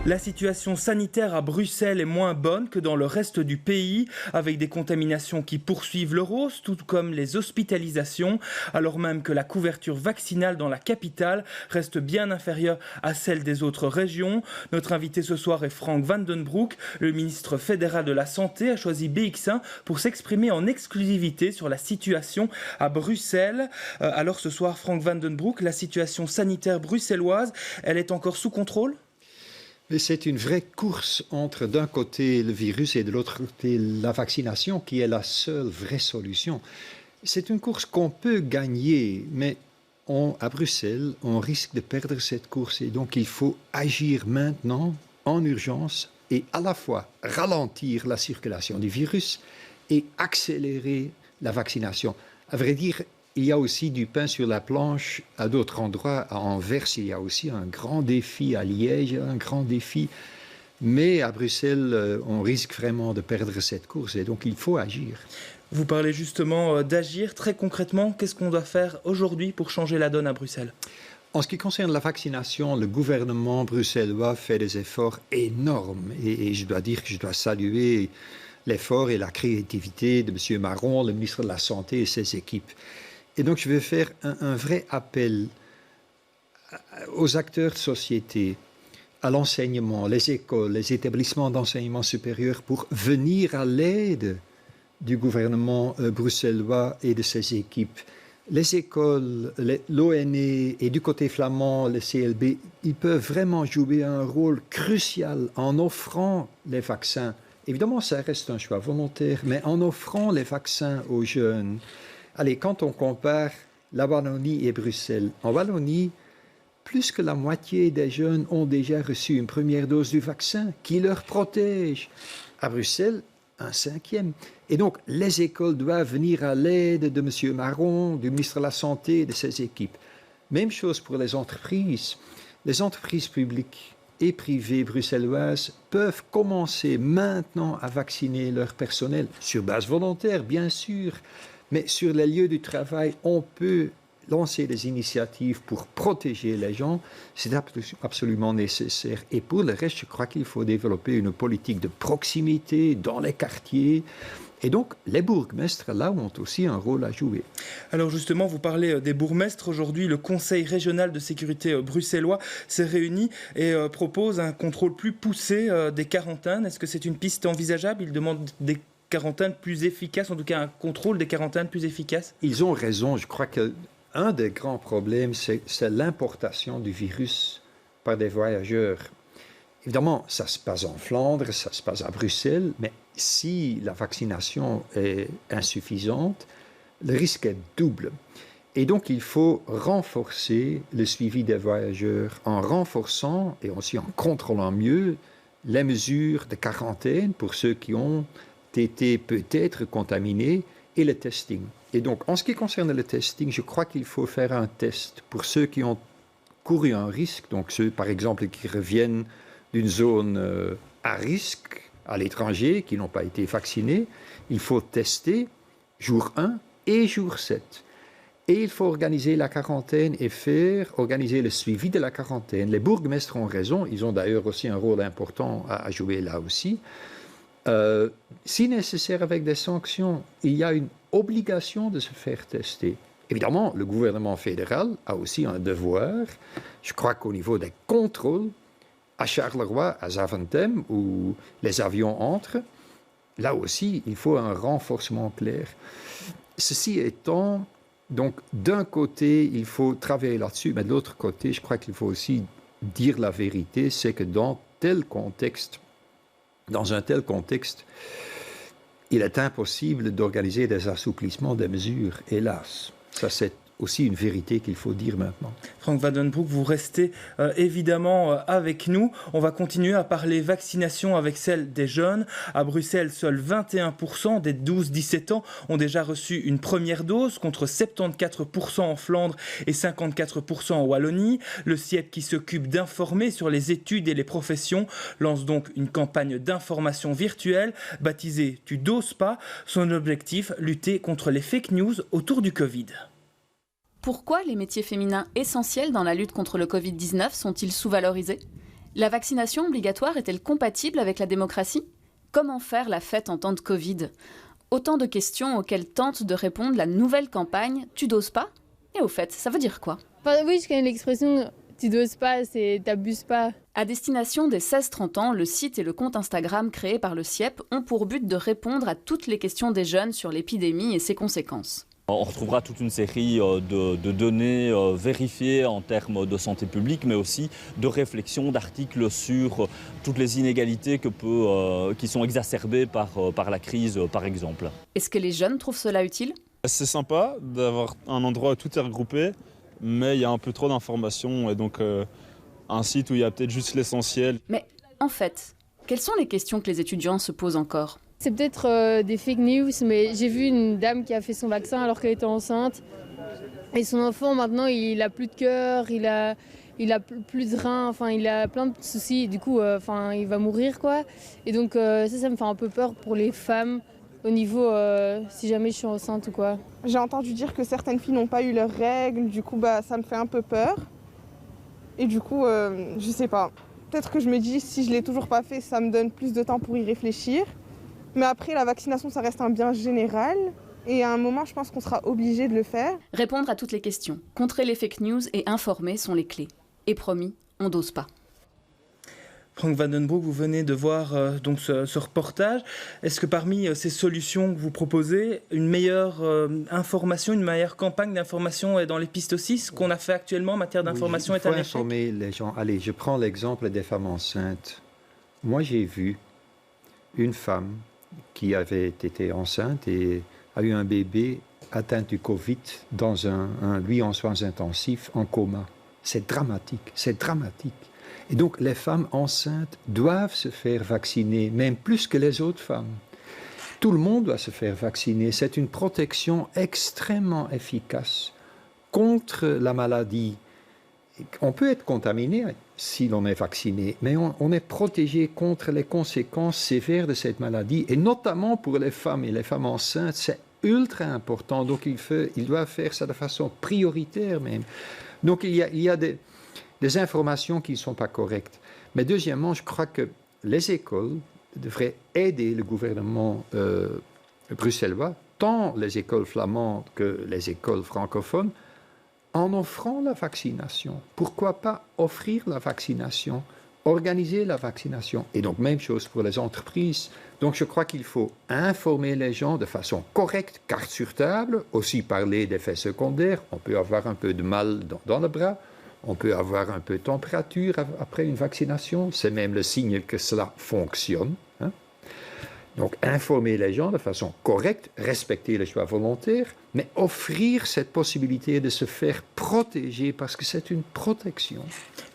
La situation sanitaire à Bruxelles est moins bonne que dans le reste du pays, avec des contaminations qui poursuivent leur hausse, tout comme les hospitalisations, alors même que la couverture vaccinale dans la capitale reste bien inférieure à celle des autres régions. Notre invité ce soir est Frank van den Broek. Le ministre fédéral de la Santé a choisi BX1 pour s'exprimer en exclusivité sur la situation à Bruxelles. Alors ce soir, Frank van den Broek, la situation sanitaire bruxelloise, elle est encore sous contrôle ? Mais c'est une vraie course entre d'un côté le virus et de l'autre côté la vaccination qui est la seule vraie solution. C'est une course qu'on peut gagner, mais à Bruxelles, on risque de perdre cette course et donc il faut agir maintenant en urgence et à la fois ralentir la circulation du virus et accélérer la vaccination. À vrai dire, il y a aussi du pain sur la planche à d'autres endroits. À Anvers, il y a aussi un grand défi. À Liège, un grand défi. Mais à Bruxelles, on risque vraiment de perdre cette course et donc il faut agir. Vous parlez justement d'agir. Très concrètement, qu'est-ce qu'on doit faire aujourd'hui pour changer la donne à Bruxelles ? En ce qui concerne la vaccination, le gouvernement bruxellois fait des efforts énormes. Et je dois dire que je dois saluer l'effort et la créativité de M. Maron, le ministre de la Santé et ses équipes. Et donc, je vais faire un vrai appel aux acteurs de société, à l'enseignement, les écoles, les établissements d'enseignement supérieur pour venir à l'aide du gouvernement bruxellois et de ses équipes. Les écoles, l'ONE et du côté flamand, le CLB, ils peuvent vraiment jouer un rôle crucial en offrant les vaccins. Évidemment, ça reste un choix volontaire, mais en offrant les vaccins aux jeunes. Allez, quand on compare la Wallonie et Bruxelles, en Wallonie, plus que la moitié des jeunes ont déjà reçu une première dose du vaccin qui leur protège. À Bruxelles, un cinquième. Et donc, les écoles doivent venir à l'aide de M. Maron, du ministre de la Santé et de ses équipes. Même chose pour les entreprises. Les entreprises publiques et privées bruxelloises peuvent commencer maintenant à vacciner leur personnel, sur base volontaire, bien sûr. Mais sur les lieux du travail, on peut lancer des initiatives pour protéger les gens. C'est absolument nécessaire. Et pour le reste, je crois qu'il faut développer une politique de proximité dans les quartiers. Et donc, les bourgmestres, là, ont aussi un rôle à jouer. Alors justement, vous parlez des bourgmestres. Aujourd'hui, le Conseil régional de sécurité bruxellois s'est réuni et propose un contrôle plus poussé des quarantaines. Est-ce que c'est une piste envisageable ? Il demande des quarantaines plus efficaces, en tout cas un contrôle des quarantaines plus efficaces ? Ils ont raison. Je crois qu'un des grands problèmes, c'est l'importation du virus par des voyageurs. Évidemment, ça se passe en Flandre, ça se passe à Bruxelles, mais si la vaccination est insuffisante, le risque est double. Et donc, il faut renforcer le suivi des voyageurs en renforçant et aussi en contrôlant mieux les mesures de quarantaine pour ceux qui ont été peut-être contaminés et le testing. Et donc, en ce qui concerne le testing, je crois qu'il faut faire un test pour ceux qui ont couru un risque, donc ceux, par exemple, qui reviennent d'une zone à risque à l'étranger, qui n'ont pas été vaccinés. Il faut tester jour 1 et jour 7. Et il faut organiser la quarantaine et organiser le suivi de la quarantaine. Les bourgmestres ont raison, ils ont d'ailleurs aussi un rôle important à jouer là aussi. Si nécessaire avec des sanctions, il y a une obligation de se faire tester. Évidemment, le gouvernement fédéral a aussi un devoir. Je crois qu'au niveau des contrôles, à Charleroi, à Zaventem, où les avions entrent, là aussi, il faut un renforcement clair. Ceci étant, donc, d'un côté, il faut travailler là-dessus, mais de l'autre côté, je crois qu'il faut aussi dire la vérité, c'est que dans un tel contexte, il est impossible d'organiser des assouplissements des mesures, hélas. Ça, c'est aussi une vérité qu'il faut dire maintenant. Frank van den Broek, vous restez évidemment avec nous. On va continuer à parler vaccination avec celle des jeunes. À Bruxelles, seuls 21% des 12-17 ans ont déjà reçu une première dose, contre 74% en Flandre et 54% en Wallonie. Le CIEP, qui s'occupe d'informer sur les études et les professions, lance donc une campagne d'information virtuelle baptisée « Tu doses pas ». Son objectif, lutter contre les fake news autour du Covid. Pourquoi les métiers féminins essentiels dans la lutte contre le Covid-19 sont-ils sous-valorisés ? La vaccination obligatoire est-elle compatible avec la démocratie ? Comment faire la fête en temps de Covid ? Autant de questions auxquelles tente de répondre la nouvelle campagne « Tu doses pas ?» Et au fait, ça veut dire quoi ? Enfin, oui, je connais l'expression « tu doses pas, c'est t'abuses pas ». À destination des 16-30 ans, le site et le compte Instagram créés par le CIEP ont pour but de répondre à toutes les questions des jeunes sur l'épidémie et ses conséquences. On retrouvera toute une série de données vérifiées en termes de santé publique, mais aussi de réflexions, d'articles sur toutes les inégalités qui sont exacerbées par la crise, par exemple. Est-ce que les jeunes trouvent cela utile ? C'est sympa d'avoir un endroit où tout est regroupé, mais il y a un peu trop d'informations et donc un site où il y a peut-être juste l'essentiel. Mais en fait, quelles sont les questions que les étudiants se posent encore ? C'est peut-être des fake news, mais j'ai vu une dame qui a fait son vaccin alors qu'elle était enceinte. Et son enfant, maintenant, il a plus de cœur, il a plus de reins, enfin, il a plein de soucis. Du coup, il va mourir, quoi. Et donc, ça me fait un peu peur pour les femmes au niveau si jamais je suis enceinte ou quoi. J'ai entendu dire que certaines filles n'ont pas eu leurs règles, du coup, ça me fait un peu peur. Et du coup, je sais pas. Peut-être que je me dis, si je l'ai toujours pas fait, ça me donne plus de temps pour y réfléchir. Mais après, la vaccination, ça reste un bien général. Et à un moment, je pense qu'on sera obligé de le faire. Répondre à toutes les questions, contrer les fake news et informer sont les clés. Et promis, on dose pas. Frank Vandenbroek, vous venez de voir donc ce reportage. Est-ce que parmi ces solutions que vous proposez, une meilleure information, une meilleure campagne d'information est dans les pistes aussi, ce qu'on a fait actuellement en matière d'information est un échec ? Il faut informer les gens. Allez, je prends l'exemple des femmes enceintes. Moi, j'ai vu une femme qui avait été enceinte et a eu un bébé atteint du Covid dans lui en soins intensifs, en coma. C'est dramatique, c'est dramatique. Et donc les femmes enceintes doivent se faire vacciner, même plus que les autres femmes. Tout le monde doit se faire vacciner. C'est une protection extrêmement efficace contre la maladie. On peut être contaminé si l'on est vacciné, mais on est protégé contre les conséquences sévères de cette maladie, et notamment pour les femmes et les femmes enceintes, c'est ultra important. Donc il doit faire ça de façon prioritaire même. Donc il y a des informations qui ne sont pas correctes. Mais deuxièmement, je crois que les écoles devraient aider le gouvernement bruxellois, tant les écoles flamandes que les écoles francophones, en offrant la vaccination. Pourquoi pas offrir la vaccination, organiser la vaccination? Et donc, même chose pour les entreprises. Donc, je crois qu'il faut informer les gens de façon correcte, carte sur table, aussi parler d'effets secondaires. On peut avoir un peu de mal dans le bras, on peut avoir un peu de température après une vaccination. C'est même le signe que cela fonctionne. Hein? Donc, informer les gens de façon correcte, respecter les choix volontaires, mais offrir cette possibilité de se faire protéger parce que c'est une protection.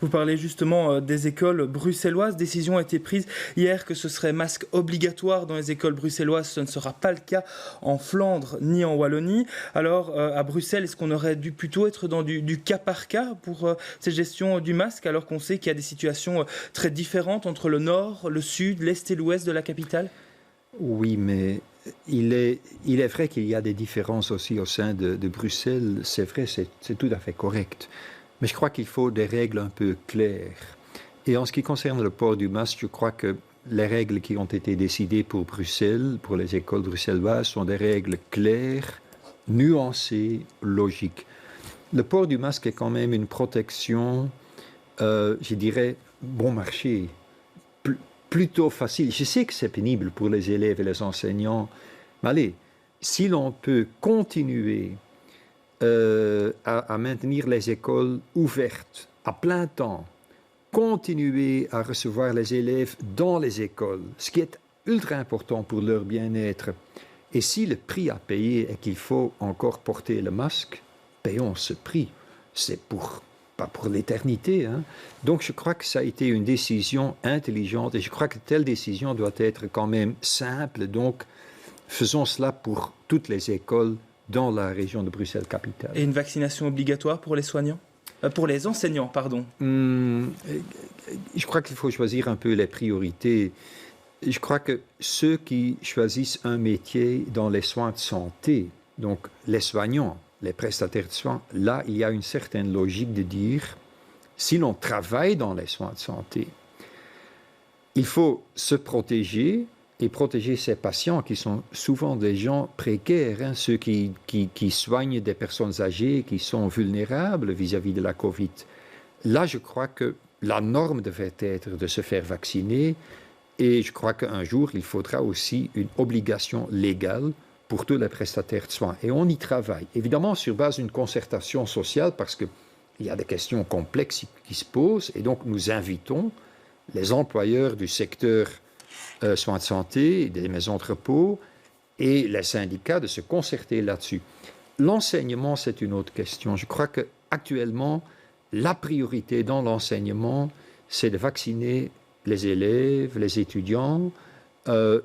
Vous parlez justement des écoles bruxelloises. Décision a été prise hier que ce serait masque obligatoire dans les écoles bruxelloises. Ce ne sera pas le cas en Flandre ni en Wallonie. Alors, à Bruxelles, est-ce qu'on aurait dû plutôt être dans du cas par cas pour cette gestion du masque, alors qu'on sait qu'il y a des situations très différentes entre le nord, le sud, l'est et l'ouest de la capitale ? Oui, mais il est vrai qu'il y a des différences aussi au sein de Bruxelles. C'est vrai, c'est tout à fait correct. Mais je crois qu'il faut des règles un peu claires. Et en ce qui concerne le port du masque, je crois que les règles qui ont été décidées pour Bruxelles, pour les écoles bruxelloises, sont des règles claires, nuancées, logiques. Le port du masque est quand même une protection, je dirais, bon marché. Plutôt facile. Je sais que c'est pénible pour les élèves et les enseignants, mais allez, si l'on peut continuer à maintenir les écoles ouvertes à plein temps, continuer à recevoir les élèves dans les écoles, ce qui est ultra important pour leur bien-être, et si le prix à payer est qu'il faut encore porter le masque, payons ce prix. C'est pas pour l'éternité. Hein. Donc je crois que ça a été une décision intelligente et je crois que telle décision doit être quand même simple. Donc faisons cela pour toutes les écoles dans la région de Bruxelles-Capitale. Et une vaccination obligatoire pour les soignants ? Pour les enseignants, pardon. Je crois qu'il faut choisir un peu les priorités. Je crois que ceux qui choisissent un métier dans les soins de santé, donc les soignants, les prestataires de soins, là, il y a une certaine logique de dire, si l'on travaille dans les soins de santé, Il faut se protéger et protéger ces patients qui sont souvent des gens précaires, ceux qui soignent des personnes âgées qui sont vulnérables vis-à-vis de la Covid. Là, je crois que la norme devrait être de se faire vacciner et je crois qu'un jour, il faudra aussi une obligation légale pour tous les prestataires de soins. Et on y travaille, évidemment sur base d'une concertation sociale parce qu'il y a des questions complexes qui se posent et donc nous invitons les employeurs du secteur soins de santé, des maisons de repos et les syndicats de se concerter là-dessus. L'enseignement, c'est une autre question. Je crois qu'actuellement, la priorité dans l'enseignement, c'est de vacciner les élèves, les étudiants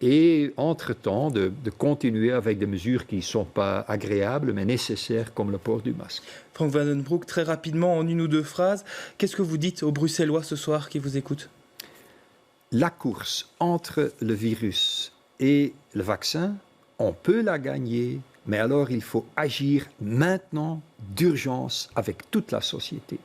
et, entre-temps, de continuer avec des mesures qui ne sont pas agréables, mais nécessaires, comme le port du masque. Frank van den Broek, très rapidement, en une ou deux phrases, qu'est-ce que vous dites aux Bruxellois ce soir qui vous écoutent ? La course entre le virus et le vaccin, on peut la gagner, mais alors il faut agir maintenant, d'urgence, avec toute la société.